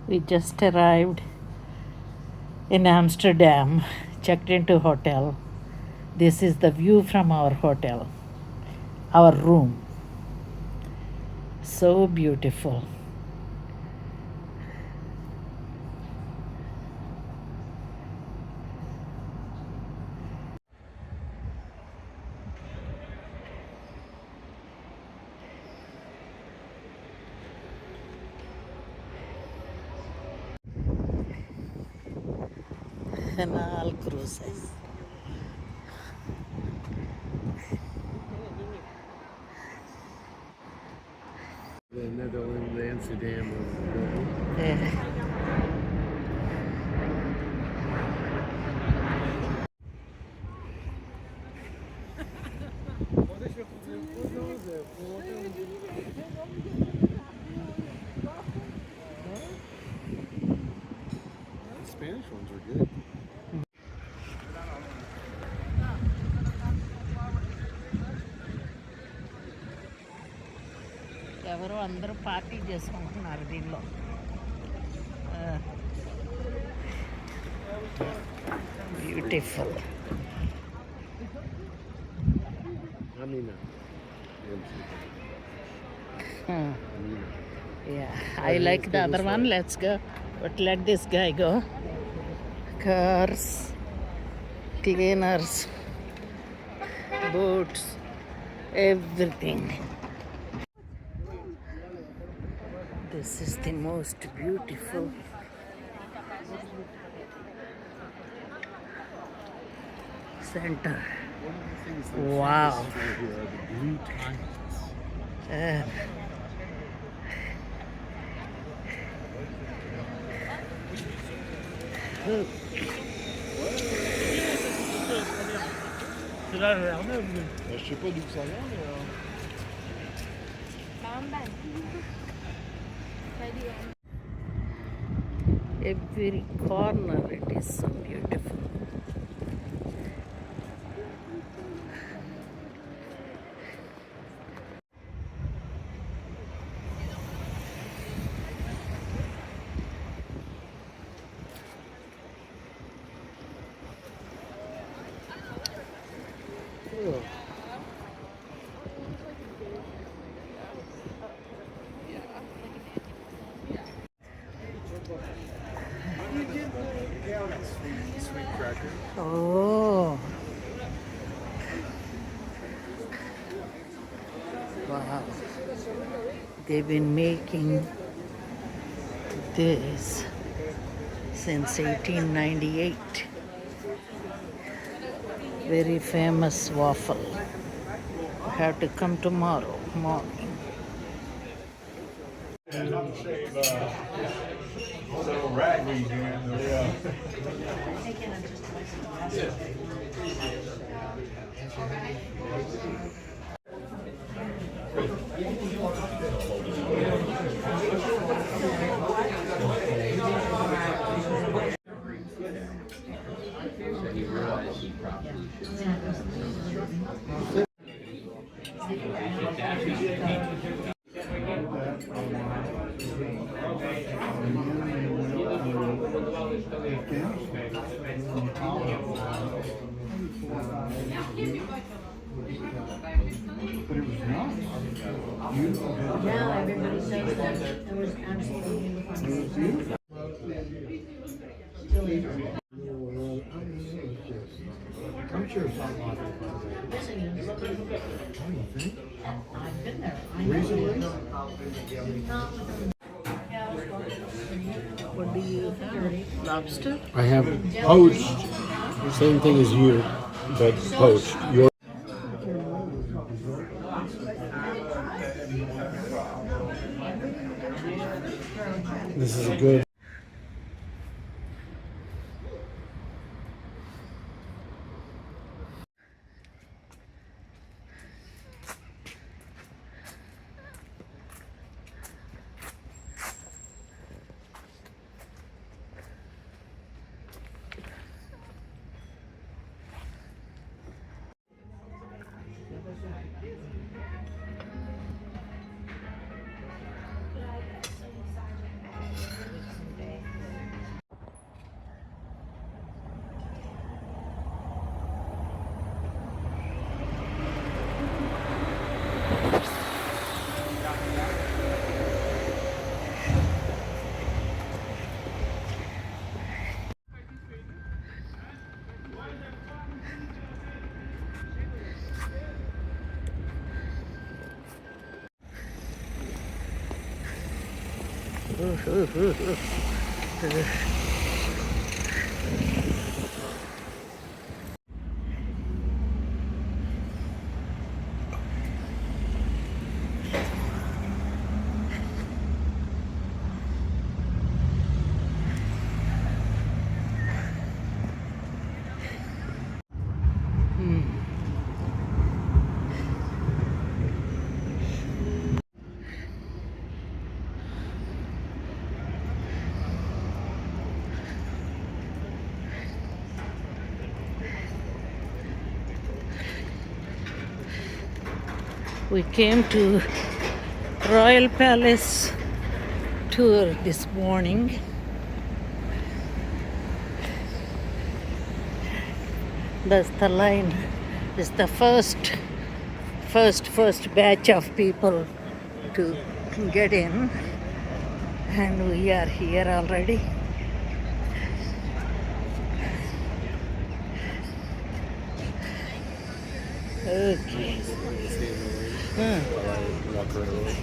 We just arrived in Amsterdam, checked into hotel. This is the view from our hotel, our room. So beautiful. Canal cruises. The Netherlands, Amsterdam. Yeah. The Spanish ones are good. ఎవరో అందరూ party చేసుకుంటున్నారు దీనిలో. Beautiful. Amina. Amina. Yeah, I like the other one. Let's go. But let this guy go. Cars, cleaners, boats, everything. This is the most beautiful center. Wow. Blue tiles. Je sais pas d'où ça vient, mais. Every corner it is so beautiful. Sweet cracker. Oh. Wow. They've been making this since 1898. Very famous waffle. Have to come tomorrow morning. But it was not. Now everybody says that it was absolutely beautiful. Still is. I'm sure it's not like it. Yes, it is. Oh, you think? I've been there. I know. Recently? Not with What do you have? Lobster? I have poached. Same thing as you, but poached. This is a good. We came to Royal Palace tour this morning. That's the line. It's the first batch of people to get in, and we are here already. Okay. Walk right away.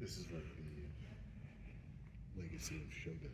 This is like the legacy of Shogun.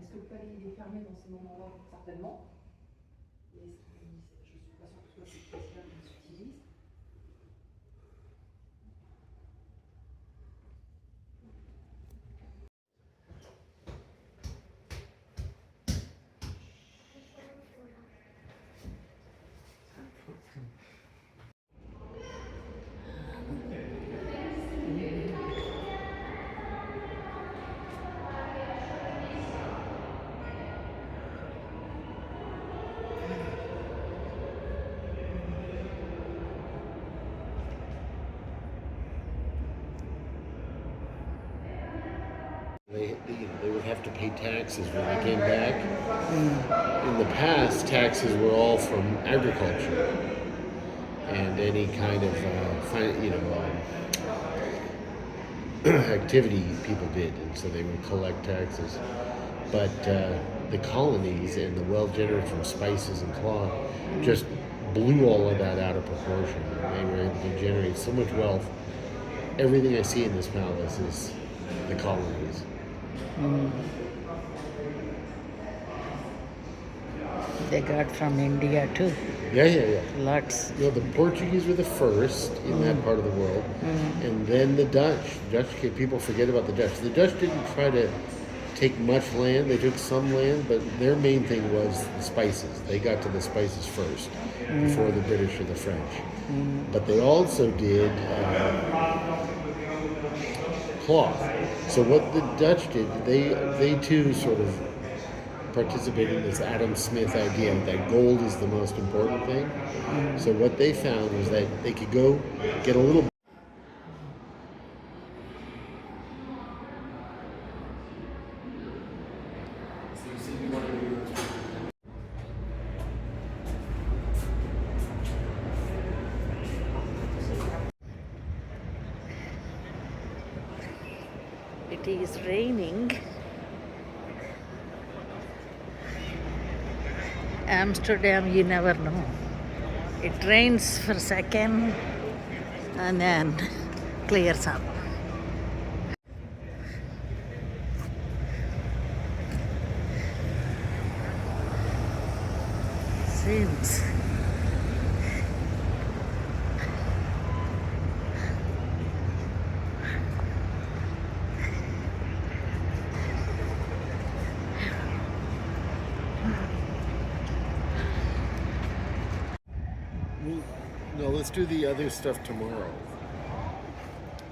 Est-ce que le palais il est fermé dans ces moments-là? Certainement. Et est-ce je suis pas sûre que ce soit cette pièce-là qu'on s'utilise. They would have to pay taxes when they came back. In the past, taxes were all from agriculture and any kind of activity people did, and so they would collect taxes. But the colonies and the wealth generated from spices and cloth just blew all of that out of proportion. They were able to generate so much wealth. Everything I see in this palace is the colonies. They got from India too. Yeah. Lots. The Portuguese were the first in that part of the world, and then the Dutch. People forget about the Dutch. The Dutch didn't try to take much land. They took some land, but their main thing was the spices. They got to the spices first before the British or the French. But they also did cloth. So what the Dutch did, they too sort of participated in this Adam Smith idea that gold is the most important thing. So what they found was that they could go get a little. It is raining. Amsterdam, you never know. It rains for a second and then clears up. Seems. No, let's do the other stuff tomorrow.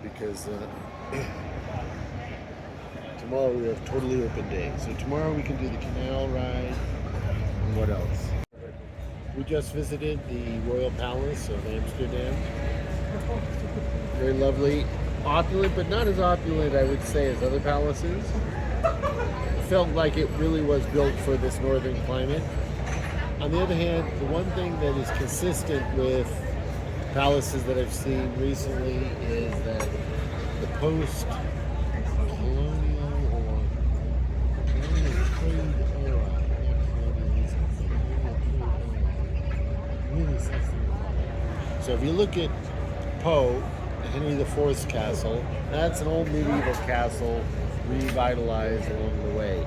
Because tomorrow we have totally open day. So tomorrow we can do the canal ride. And what else? We just visited the Royal Palace of Amsterdam. Very lovely. Opulent, but not as opulent, I would say, as other palaces. Felt like it really was built for this northern climate. On the other hand, the one thing that is consistent with palaces that I've seen recently is that the post-colonial or colonial trade era, really something about it. So if you look at Poe, Henry IV's castle, that's an old medieval castle revitalized along the way.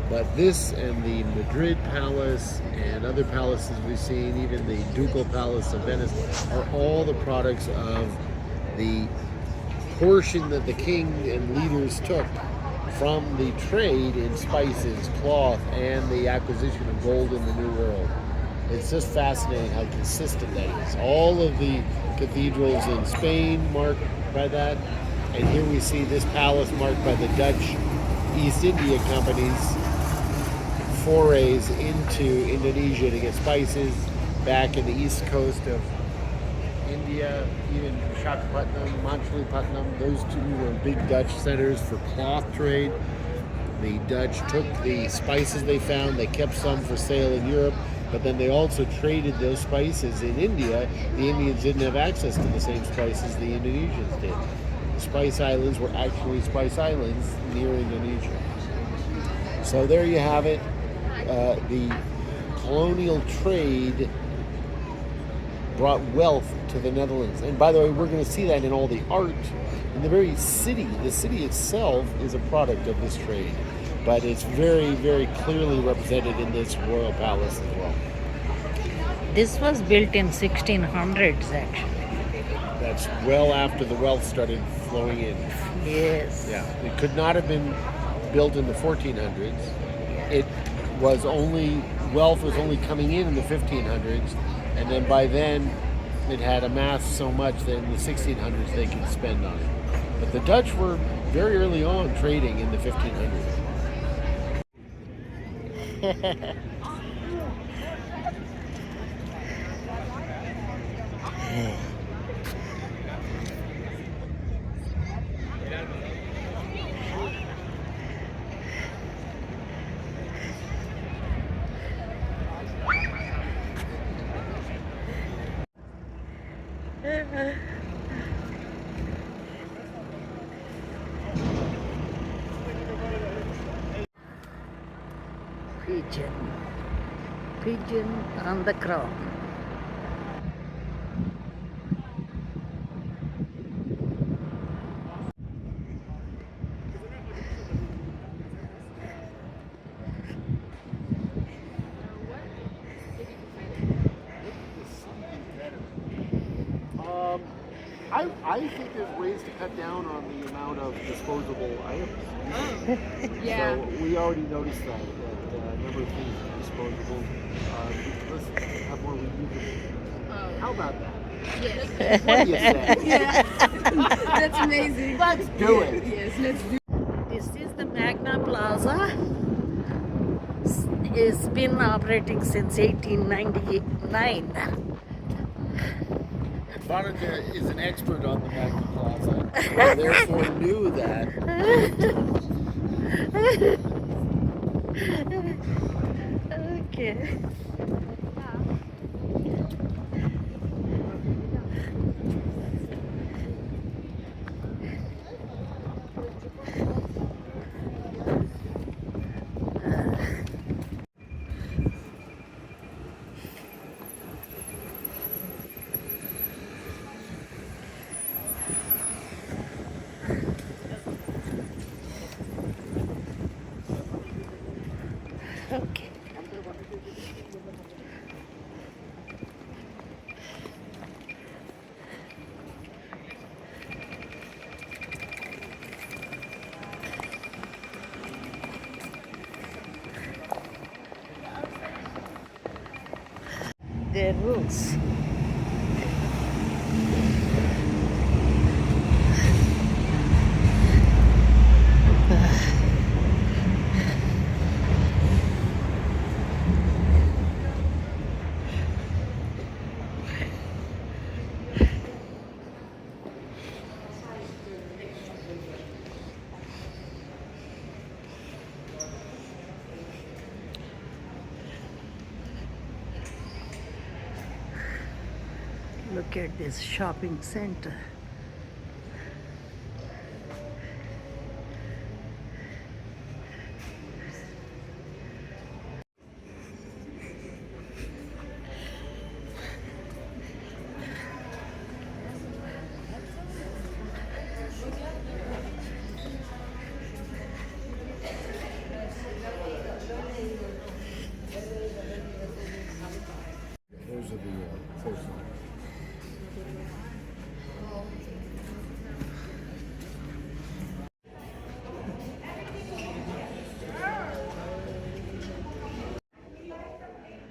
But this and the Madrid Palace and other palaces we've seen, even the Ducal Palace of Venice, are all the products of the portion that the king and leaders took from the trade in spices, cloth, and the acquisition of gold in the New World. It's just fascinating how consistent that is. All of the cathedrals in Spain marked by that, and here we see this palace marked by the Dutch East India Company's forays into Indonesia to get spices back in the east coast of India, even Visakhapatnam, Machilipatnam. Those two were big Dutch centers for cloth trade. The Dutch took the spices they found, they kept some for sale in Europe, but then they also traded those spices in India. The Indians didn't have access to the same spices the Indonesians did. The Spice Islands were actually spice islands near Indonesia. So there you have it. The colonial trade brought wealth to the Netherlands. And by the way, we're going to see that in all the art. In the very city, the city itself is a product of this trade. But it's very, very clearly represented in this royal palace as well. This was built in 1600s actually. That's well after the wealth started flowing in. Yes. Yeah, it could not have been built in the 1400s. It was only, wealth was only coming in the 1500s, and then by then it had amassed so much that in the 1600s they could spend on it. But the Dutch were very early on trading in the 1500s. Pigeon on the crown. I think there's ways to cut down on the amount of disposable items. Yeah. So we already noticed that a number of things are disposable. Let's have more reusable. How about that? Yes. What do you say? Yeah. That's amazing. Let's do it. Yes, let's do. This is the Magna Plaza. It's been operating since 1899. Monica is an expert on the Magna Plaza, and therefore knew that. Okay. their rules. Look at this shopping center. Those are the first ones.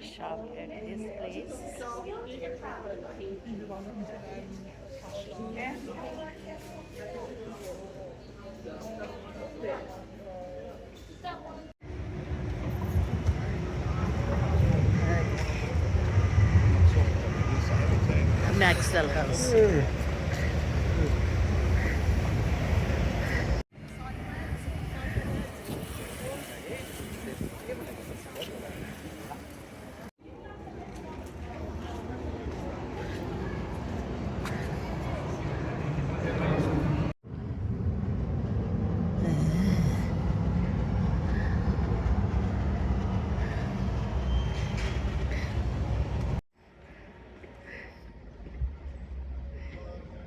Shop at this place. Maxwell House.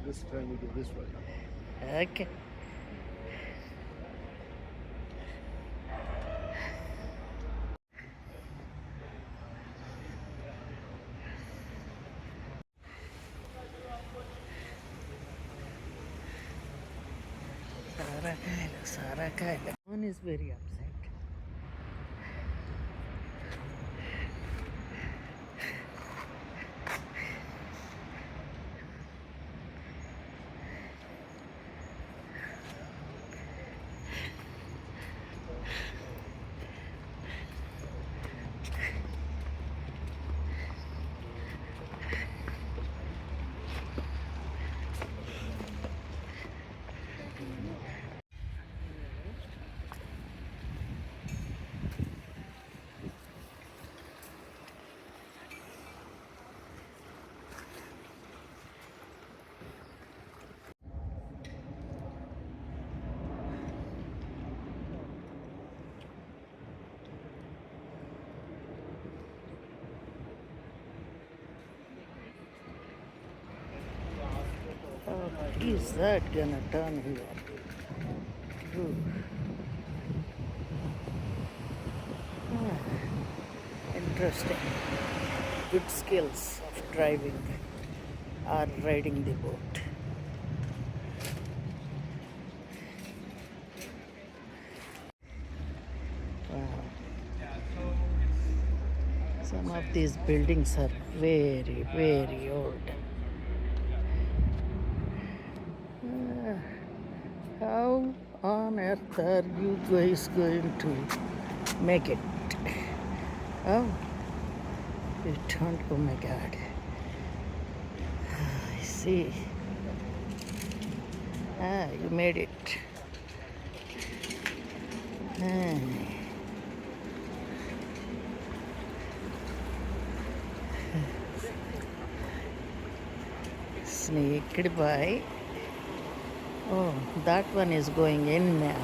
This time we go this way. Okay. Sarakaila. One is very upset. How is that gonna turn here? Ooh. Interesting. Good skills of driving or riding the boat. Wow. Some of these buildings are very, very old. How on earth are you guys going to make it? Oh, you don't. Oh my God. I see. Ah, you made it. Ah. Sneaked by. Oh, that one is going in now.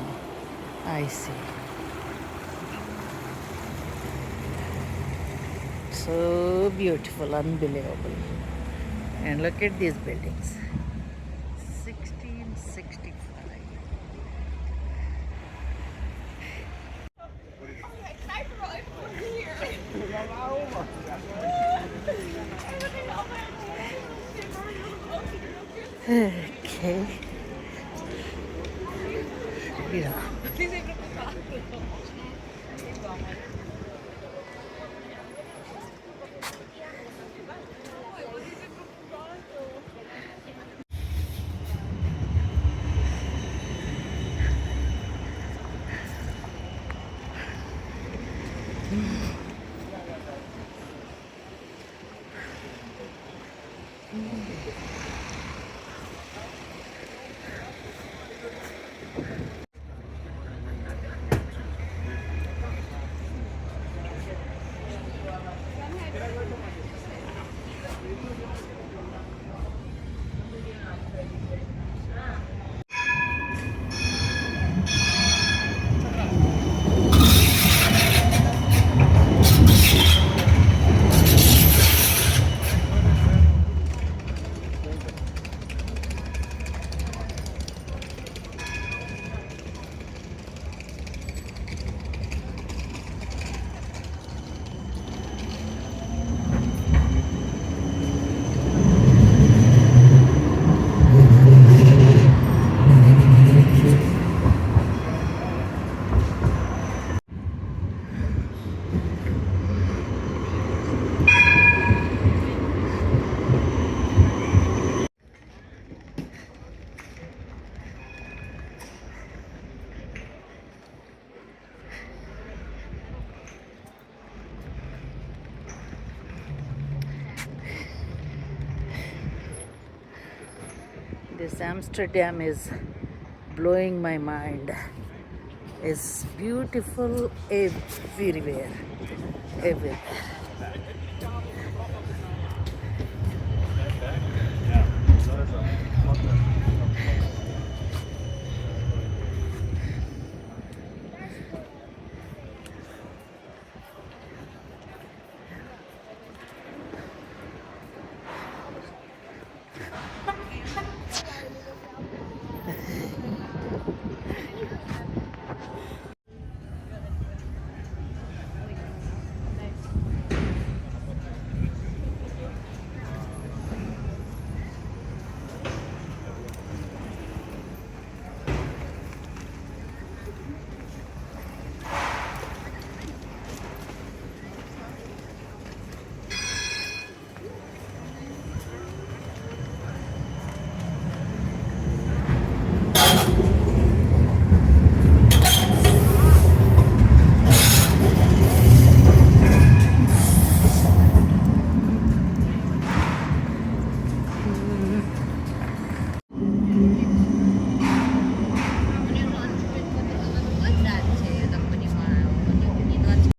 I see. So beautiful, unbelievable. And look at these buildings. 1665. Okay. Yeah. This Amsterdam is blowing my mind. It's beautiful everywhere. Everywhere.